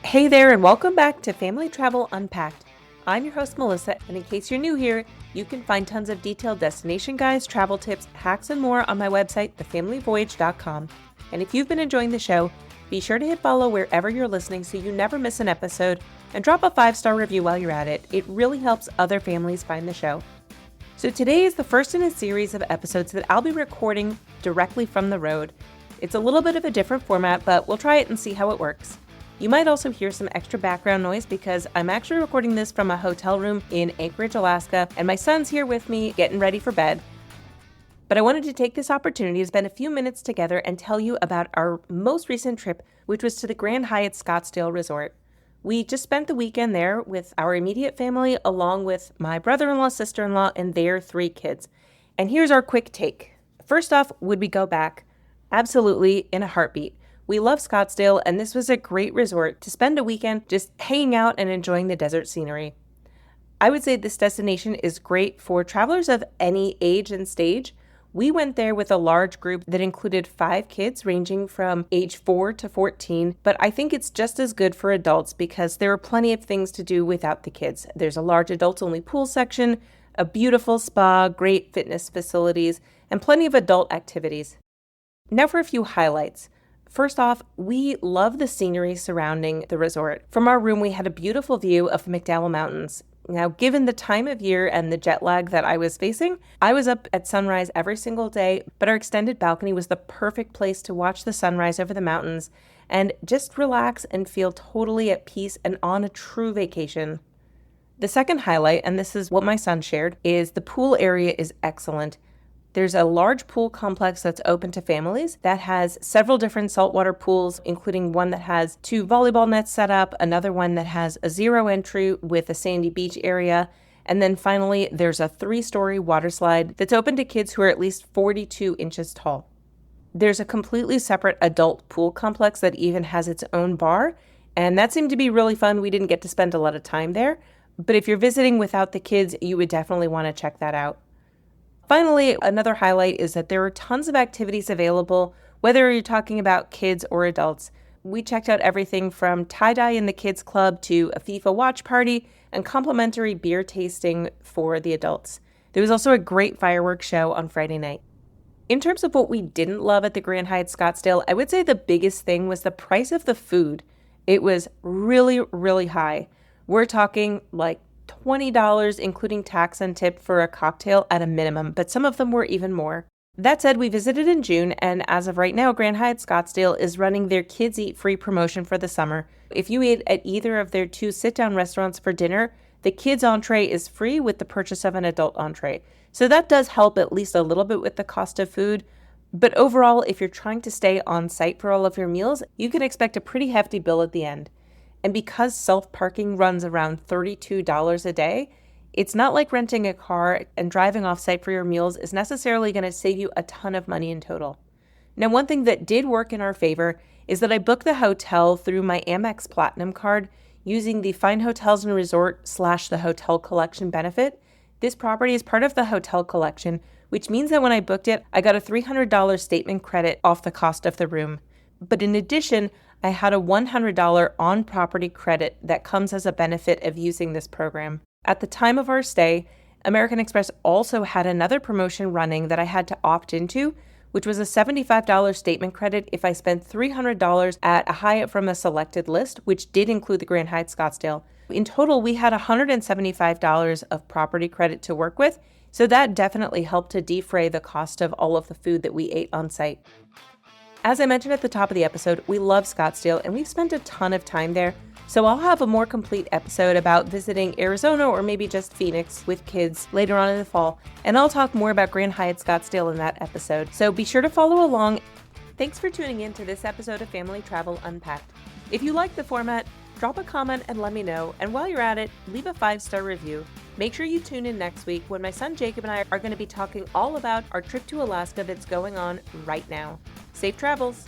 Hey there, and welcome back to Family Travel Unpacked. I'm your host, Melissa, and in case you're new here, you can find tons of detailed destination guides, travel tips, hacks, and more on my website, thefamilyvoyage.com. And if you've been enjoying the show, be sure to hit follow wherever you're listening so you never miss an episode, and drop a 5-star review while you're at it. It really helps other families find the show. So today is the first in a series of episodes that I'll be recording directly from the road. It's a little bit of a different format, but we'll try it and see how it works. You might also hear some extra background noise because I'm actually recording this from a hotel room in Anchorage, Alaska, and my son's here with me getting ready for bed. But I wanted to take this opportunity to spend a few minutes together and tell you about our most recent trip, which was to the Grand Hyatt Scottsdale Resort. We just spent the weekend there with our immediate family, along with my brother-in-law, sister-in-law, and their 3 kids. And here's our quick take. First off, would we go back? Absolutely, in a heartbeat. We love Scottsdale, and this was a great resort to spend a weekend just hanging out and enjoying the desert scenery. I would say this destination is great for travelers of any age and stage. We went there with a large group that included 5 kids ranging from age 4 to 14, but I think it's just as good for adults because there are plenty of things to do without the kids. There's a large adults-only pool section, a beautiful spa, great fitness facilities, and plenty of adult activities. Now for a few highlights. First off, we love the scenery surrounding the resort. From our room, we had a beautiful view of the McDowell Mountains. Now, given the time of year and the jet lag that I was facing, I was up at sunrise every single day, but our extended balcony was the perfect place to watch the sunrise over the mountains and just relax and feel totally at peace and on a true vacation. The second highlight, and this is what my son shared, is the pool area is excellent. There's a large pool complex that's open to families that has several different saltwater pools, including one that has 2 volleyball nets set up, another one that has a 0 entry with a sandy beach area, and then finally there's a 3-story water slide that's open to kids who are at least 42 inches tall. There's a completely separate adult pool complex that even has its own bar, and that seemed to be really fun. We didn't get to spend a lot of time there, but if you're visiting without the kids, you would definitely want to check that out. Finally, another highlight is that there are tons of activities available, whether you're talking about kids or adults. We checked out everything from tie-dye in the kids club to a FIFA watch party and complimentary beer tasting for the adults. There was also a great fireworks show on Friday night. In terms of what we didn't love at the Grand Hyatt Scottsdale, I would say the biggest thing was the price of the food. It was really, really high. We're talking like $20, including tax and tip for a cocktail at a minimum, but some of them were even more. That said, we visited in June, and as of right now, Grand Hyatt Scottsdale is running their Kids Eat Free promotion for the summer. If you ate at either of their 2 sit-down restaurants for dinner, the kids' entree is free with the purchase of an adult entree. So that does help at least a little bit with the cost of food. But overall, if you're trying to stay on site for all of your meals, you can expect a pretty hefty bill at the end. And because self-parking runs around $32 a day, it's not like renting a car and driving off-site for your meals is necessarily going to save you a ton of money in total. Now, one thing that did work in our favor is that I booked the hotel through my Amex Platinum card using the Fine Hotels and Resort / the Hotel Collection benefit. This property is part of the Hotel Collection, which means that when I booked it, I got a $300 statement credit off the cost of the room. But in addition, I had a $100 on-property credit that comes as a benefit of using this program. At the time of our stay, American Express also had another promotion running that I had to opt into, which was a $75 statement credit if I spent $300 at a Hyatt from a selected list, which did include the Grand Hyatt Scottsdale. In total, we had $175 of property credit to work with, so that definitely helped to defray the cost of all of the food that we ate on site. As I mentioned at the top of the episode, we love Scottsdale and we've spent a ton of time there, so I'll have a more complete episode about visiting Arizona or maybe just Phoenix with kids later on in the fall, and I'll talk more about Grand Hyatt Scottsdale in that episode, so be sure to follow along. Thanks for tuning in to this episode of Family Travel Unpacked. If you like the format, drop a comment and let me know, and while you're at it, leave a 5-star review. Make sure you tune in next week when my son Jacob and I are going to be talking all about our trip to Alaska that's going on right now. Safe travels!